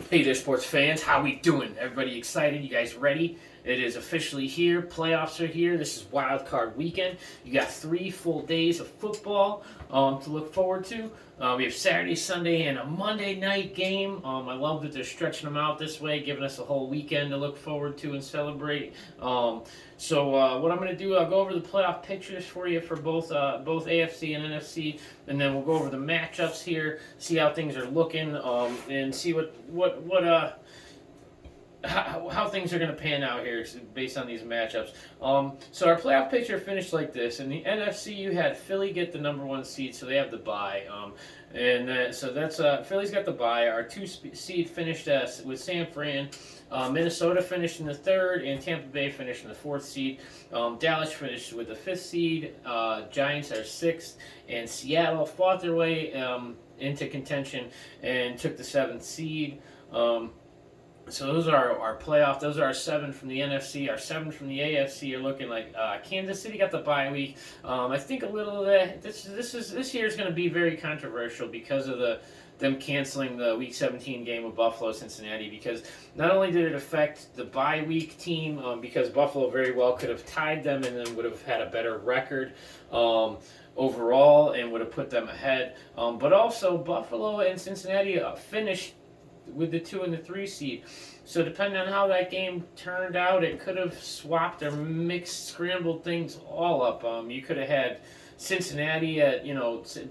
Hey there, sports fans. How we doing? Everybody excited? You guys ready? It is officially here. Playoffs are here. This is wildcard weekend. You got 3 full days of football to look forward to. We have Saturday, Sunday, and a Monday night game. I love that they're stretching them out this way, giving us a whole weekend to look forward to and celebrate. What I'm going to do, I'll go over the playoff pictures for you for both AFC and NFC, and then we'll go over the matchups here, see how things are looking, and see how things are going to pan out here based on these matchups. So our playoff picture finished like this. In the NFC, you had Philly get the number 1 seed, so they have the bye. So that's Philly's got the bye. Our 2 seed finished with San Fran. Minnesota finished in the 3rd, and Tampa Bay finished in the 4th seed. Dallas finished with the 5th seed. Giants are 6th, and Seattle fought their way into contention and took the 7th seed. So those are our playoff. Those are our 7 from the NFC. Our 7 from the AFC are looking like Kansas City got the bye week. I think a little of that. This year is going to be very controversial because of them canceling the Week 17 game of Buffalo Cincinnati, because not only did it affect the bye week team, because Buffalo very well could have tied them and then would have had a better record overall and would have put them ahead, but also Buffalo and Cincinnati finished with the 2 and the 3 seed. So depending on how that game turned out, it could have swapped or mixed, scrambled things all up. You could have had Cincinnati at,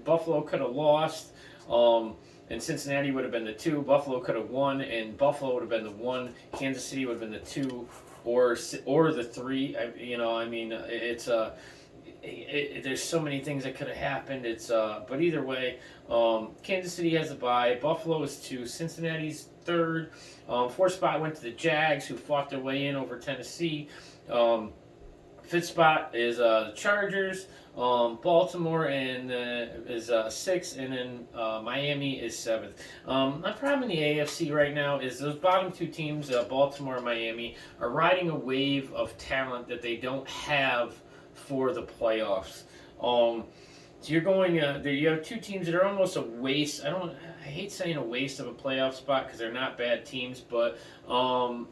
Buffalo could have lost, and Cincinnati would have been the 2. Buffalo could have won, and Buffalo would have been the 1. Kansas City would have been the 2 or the 3. There's so many things that could have happened. But either way, Kansas City has a bye. Buffalo is 2. Cincinnati's 3rd. 4th spot went to the Jags, who fought their way in over Tennessee. 5th spot is the Chargers. Baltimore is 6th, and then Miami is 7th. My problem in the AFC right now is those bottom 2 teams, Baltimore and Miami, are riding a wave of talent that they don't have for the playoffs. So you're going. You have 2 teams that are almost a waste. I hate saying a waste of a playoff spot because they're not bad teams, but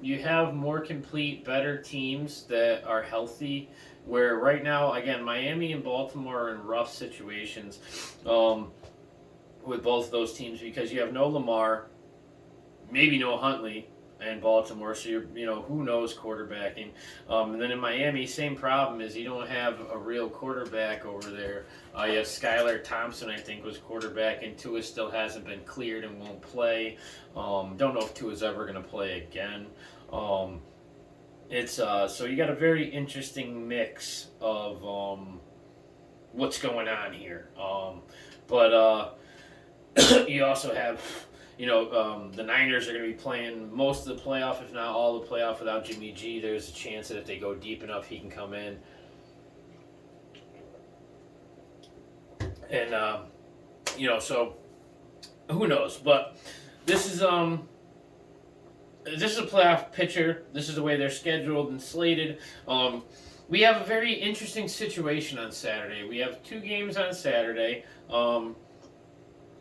you have more complete, better teams that are healthy. Where right now, again, Miami and Baltimore are in rough situations with both of those teams, because you have no Lamar, maybe no Huntley, and Baltimore, so who knows quarterbacking. And then in Miami, same problem, is you don't have a real quarterback over there. You have Skylar Thompson, I think, was quarterback, and Tua still hasn't been cleared and won't play. Don't know if Tua's ever going to play again. So you got a very interesting mix of what's going on here. But you also have, the Niners are going to be playing most of the playoff, if not all the playoff, without Jimmy G. There's a chance that if they go deep enough, he can come in. And, so who knows? But this is a playoff picture. This is the way they're scheduled and slated. We have a very interesting situation on Saturday. We have 2 games on Saturday.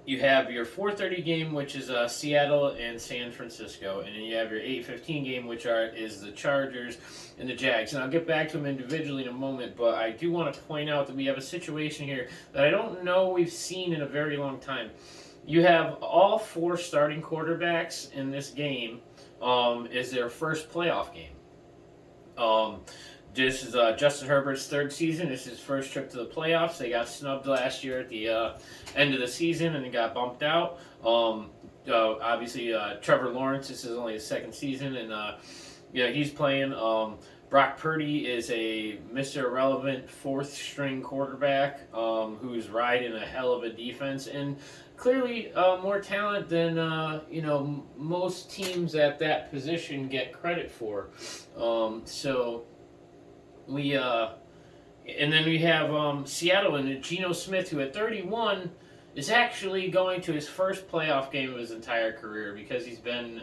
You have your 4:30 game, which is Seattle and San Francisco, and then you have your 8:15 game, which is the Chargers and the Jags. And I'll get back to them individually in a moment, but I do want to point out that we have a situation here that I don't know we've seen in a very long time. You have all 4 starting quarterbacks in this game is their first playoff game. This is Justin Herbert's 3rd season. This is his first trip to the playoffs. They got snubbed last year at the end of the season, and they got bumped out. Obviously, Trevor Lawrence, this is only his 2nd season, and he's playing. Brock Purdy is a Mr. Irrelevant 4th-string quarterback who's riding a hell of a defense, and clearly more talent than most teams at that position get credit for. And then we have Seattle and Geno Smith, who at 31 is actually going to his first playoff game of his entire career, because he's been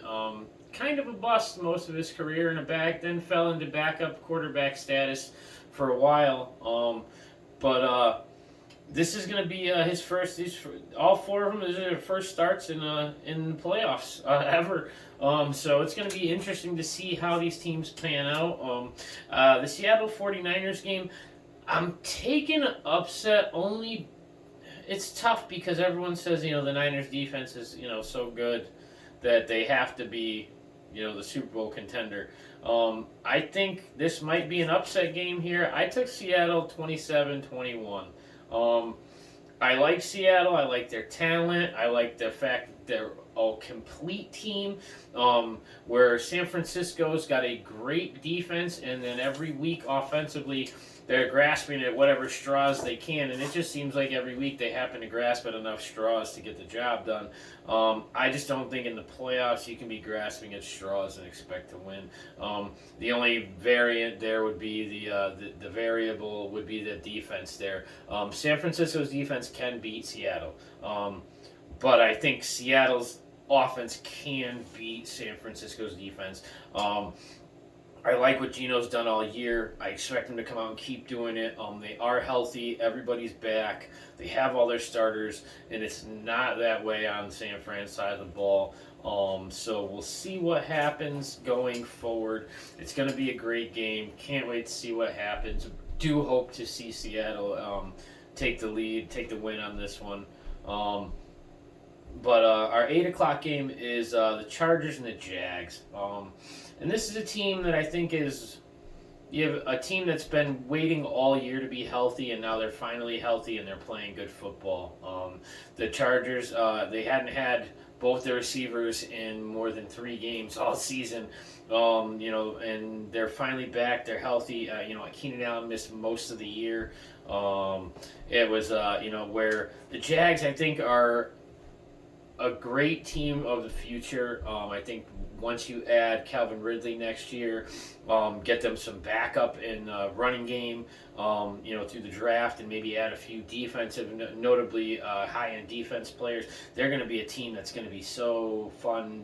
kind of a bust most of his career in then fell into backup quarterback status for a while. this is going to be his first. All four of them. These are their first starts in the playoffs ever. So it's going to be interesting to see how these teams pan out. The Seattle 49ers game, I'm taking an upset only. It's tough because everyone says the Niners defense is so good that they have to be the Super Bowl contender. I think this might be an upset game here. I took Seattle 27-21. I like Seattle. I like their talent. I like the fact that they're a complete team. Where San Francisco's got a great defense, and then every week offensively, they're grasping at whatever straws they can, and it just seems like every week they happen to grasp at enough straws to get the job done. I just don't think in the playoffs you can be grasping at straws and expect to win. The only variant there would be the variable would be the defense there. San Francisco's defense can beat Seattle, but I think Seattle's offense can beat San Francisco's defense. I like what Geno's done all year. I expect him to come out and keep doing it. They are healthy. Everybody's back. They have all their starters, and it's not that way on San Fran's side of the ball. So we'll see what happens going forward. It's going to be a great game. Can't wait to see what happens. Do hope to see Seattle take the lead, take the win on this one. But our 8 o'clock game is the Chargers and the Jags. And this is a team that I think you have a team that's been waiting all year to be healthy, and now they're finally healthy and they're playing good football. The Chargers, they hadn't had both their receivers in more than 3 games all season. And they're finally back. They're healthy. Keenan Allen missed most of the year. It was, where the Jags, I think, are a great team of the future. I think once you add Calvin Ridley next year, get them some backup in running game, through the draft, and maybe add a few defensive, notably high-end defense players, they're going to be a team that's going to be so fun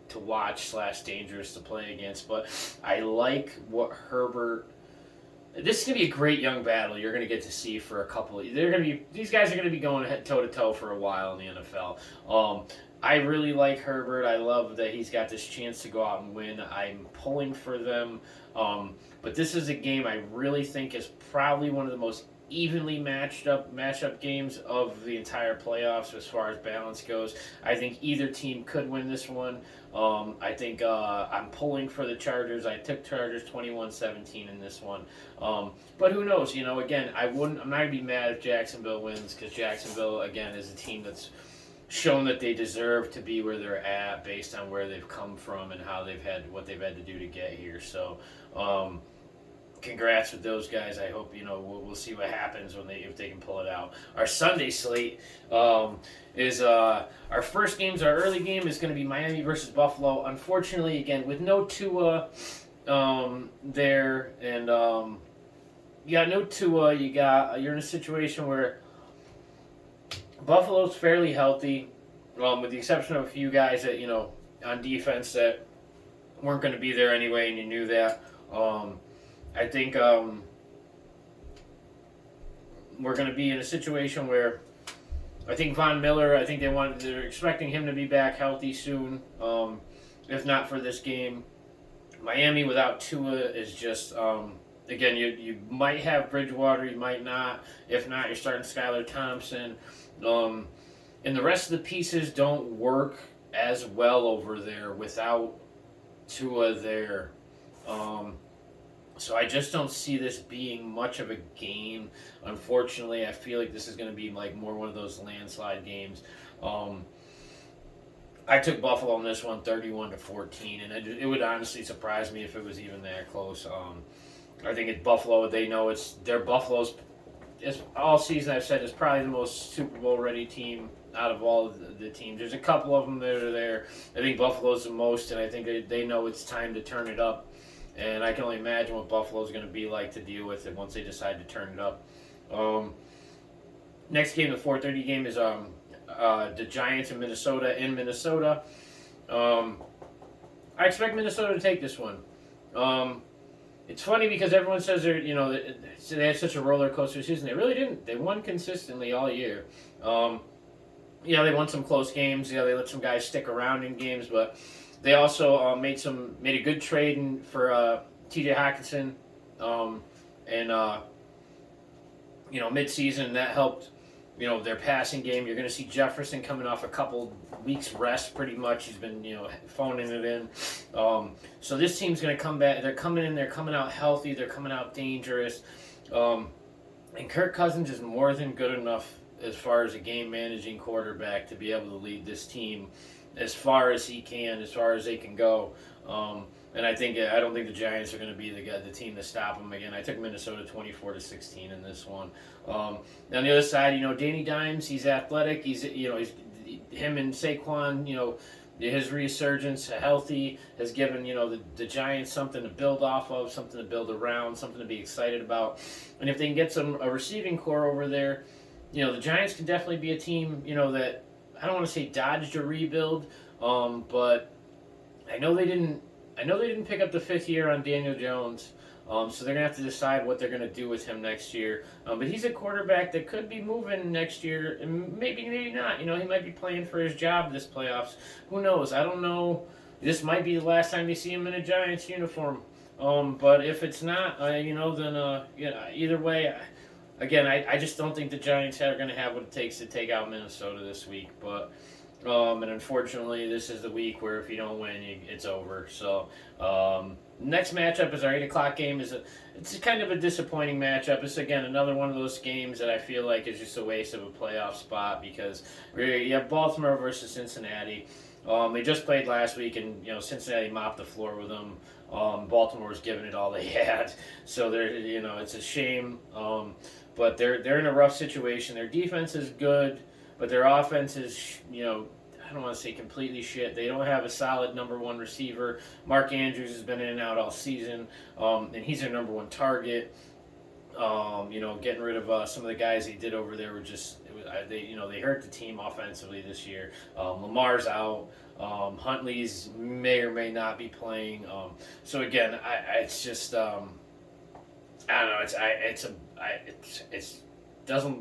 to watch / dangerous to play against. But I like what Herbert. This is going to be a great young battle you're going to get to see for a couple of. These guys are going to be going toe to toe for a while in the NFL. I really like Herbert. I love that he's got this chance to go out and win. I'm pulling for them. But this is a game I really think is probably one of the most evenly matchup games of the entire playoffs as far as balance goes. I think either team could win this one. I think I'm pulling for the Chargers. I took Chargers 21-17 in this one. But who knows? Again, I'm not going to be mad if Jacksonville wins, because Jacksonville, again, is a team that's shown that they deserve to be where they're at based on where they've come from and what they've had to do to get here. So, congrats with those guys. I hope we'll see what happens if they can pull it out. Our Sunday slate is our first games. Our early game is going to be Miami versus Buffalo. Unfortunately, again with no Tua there, and you got no Tua. You're in a situation where Buffalo's fairly healthy, with the exception of a few guys that on defense that weren't going to be there anyway, and you knew that. I think we're going to be in a situation where I think Von Miller, they're expecting him to be back healthy soon, if not for this game. Miami without Tua is just, again, you might have Bridgewater, you might not. If not, you're starting Skylar Thompson. And the rest of the pieces don't work as well over there without Tua there. So I just don't see this being much of a game. Unfortunately, I feel like this is going to be like more one of those landslide games. I took Buffalo in this one, 31-14, and it would honestly surprise me if it was even that close. I think it's Buffalo. They know Buffalo's. All season I've said is probably the most Super Bowl ready team out of all of the teams. There's a couple of them that are there. I think Buffalo's the most, and I think they know it's time to turn it up. And I can only imagine what Buffalo's going to be like to deal with it once they decide to turn it up. Next game, the 4:30 game, is the Giants in Minnesota. I expect Minnesota to take this one. it's funny because everyone says they had such a roller coaster season. They really didn't. They won consistently all year. Um, they won some close games. They let some guys stick around in games, but they also made a good trade for T.J. Hawkinson, and mid-season that helped. Their passing game. You're going to see Jefferson coming off a couple weeks rest, pretty much. He's been phoning it in. So this team's going to come back. They're coming in. They're coming out healthy. They're coming out dangerous. And Kirk Cousins is more than good enough as far as a game managing quarterback to be able to lead this team as far as he can, as far as they can go. And I don't think the Giants are going to be the team to stop them again. I took Minnesota 24-16 in this one. On the other side, Danny Dimes, he's athletic. He's him and Saquon, his resurgence, healthy, has given the Giants something to build off of, something to build around, something to be excited about. And if they can get a receiving core over there, the Giants can definitely be a team that I don't want to say dodged a rebuild, but I know they didn't pick up the 5th year on Daniel Jones, so they're going to have to decide what they're going to do with him next year. But he's a quarterback that could be moving next year, and maybe not. He might be playing for his job this playoffs. Who knows? I don't know. This might be the last time you see him in a Giants uniform. But if it's not, then either way, again, I just don't think the Giants are going to have what it takes to take out Minnesota this week. But and unfortunately, this is the week where if you don't win, it's over. So next matchup is our 8 o'clock game. It's kind of a disappointing matchup. It's, again, another one of those games that I feel like is just a waste of a playoff spot because you have Baltimore versus Cincinnati. They just played last week, and Cincinnati mopped the floor with them. Baltimore was giving it all they had, so it's a shame. But they're in a rough situation. Their defense is good, but their offense is I don't want to say completely shit. They don't have a solid number one receiver. Mark Andrews has been in and out all season, and he's their number one target. Getting rid of some of the guys they did over there they hurt the team offensively this year. Lamar's out. Huntley's may or may not be playing. So again, it's just I don't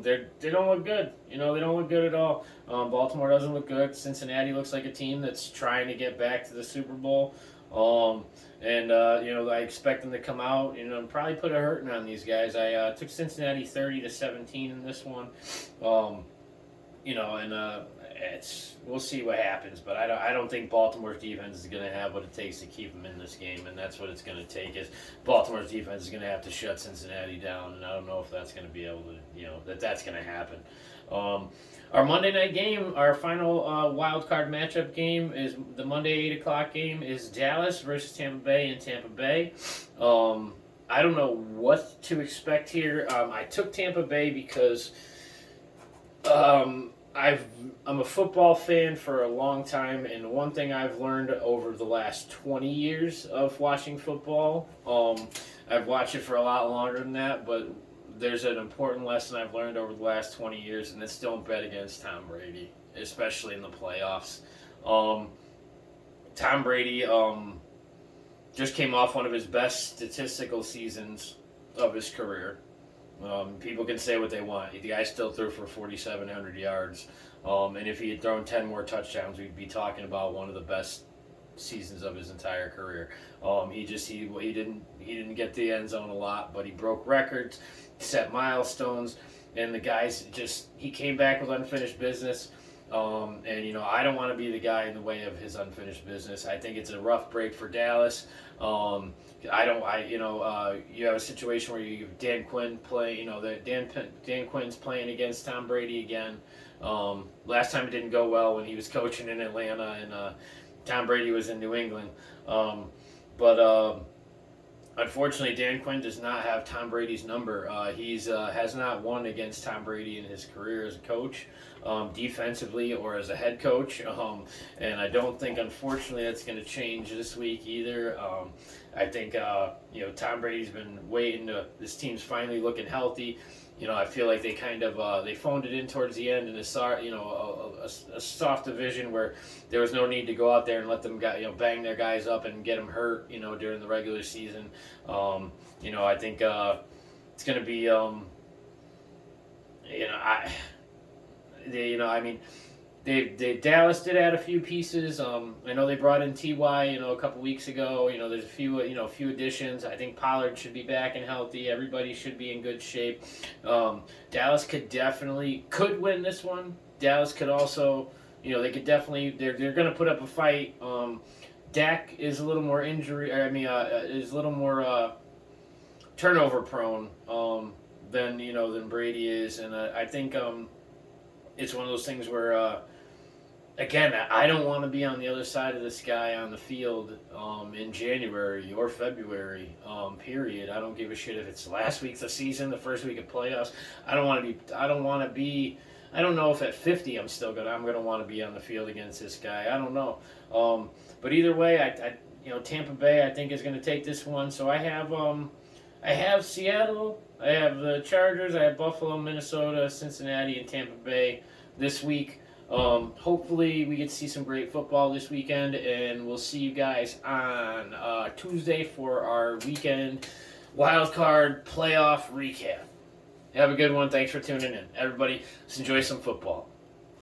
know. They don't look good. They don't look good at all. Baltimore doesn't look good. Cincinnati looks like a team that's trying to get back to the Super Bowl. I expect them to come out and probably put a hurting on these guys. I took Cincinnati 30-17 in this one. We'll see what happens, but I don't think Baltimore's defense is going to have what it takes to keep them in this game, and that's what it's going to take. Is Baltimore's defense is going to have to shut Cincinnati down, and I don't know if that's going to be able to, that's going to happen. Our Monday night game, our final wild card matchup game is the Monday 8 o'clock game is Dallas versus Tampa Bay in Tampa Bay. I don't know what to expect here. I took Tampa Bay because I'm a football fan for a long time, and one thing I've learned over the last 20 years of watching football, I've watched it for a lot longer than that, but there's an important lesson I've learned over the last 20 years, and it's don't bet against Tom Brady, especially in the playoffs. Tom Brady just came off one of his best statistical seasons of his career. People can say what they want. The guy still threw for 4,700 yards. And if he had thrown 10 more touchdowns, we'd be talking about one of the best seasons of his entire career. He didn't get the end zone a lot, but he broke records, set milestones, and the guys he came back with unfinished business. I don't want to be the guy in the way of his unfinished business. I think it's a rough break for Dallas. You have a situation where you have Dan Quinn play. Dan Quinn's playing against Tom Brady again. Last time it didn't go well when he was coaching in Atlanta and Tom Brady was in New England. Unfortunately, Dan Quinn does not have Tom Brady's number. He's has not won against Tom Brady in his career as a coach, defensively or as a head coach. And I don't think, unfortunately, that's going to change this week either. I think Tom Brady's been waiting. This team's finally looking healthy. I feel like they kind of they phoned it in towards the end in a soft division where there was no need to go out there and let them bang their guys up and get them hurt, during the regular season. I think it's going to be, I mean, Dallas did add a few pieces. I know they brought in Ty, a couple weeks ago. There's a few additions. I think Pollard should be back and healthy. Everybody should be in good shape. Dallas could win this one. Dallas could also, they could definitely. They're going to put up a fight. Dak is a little more is a little more turnover prone than Brady is, and I think it's one of those things where. Again, I don't want to be on the other side of this guy on the field in January or February. Period. I don't give a shit if it's the last week of the season, the first week of playoffs. I don't want to be. I don't know if at 50 I'm gonna want to be on the field against this guy. I don't know. But either way, Tampa Bay I think is going to take this one. So I have Seattle. I have the Chargers. I have Buffalo, Minnesota, Cincinnati, and Tampa Bay this week. Hopefully we get to see some great football this weekend, and we'll see you guys on Tuesday for our weekend wildcard playoff recap. Have a good one. Thanks for tuning in. Everybody, let's enjoy some football.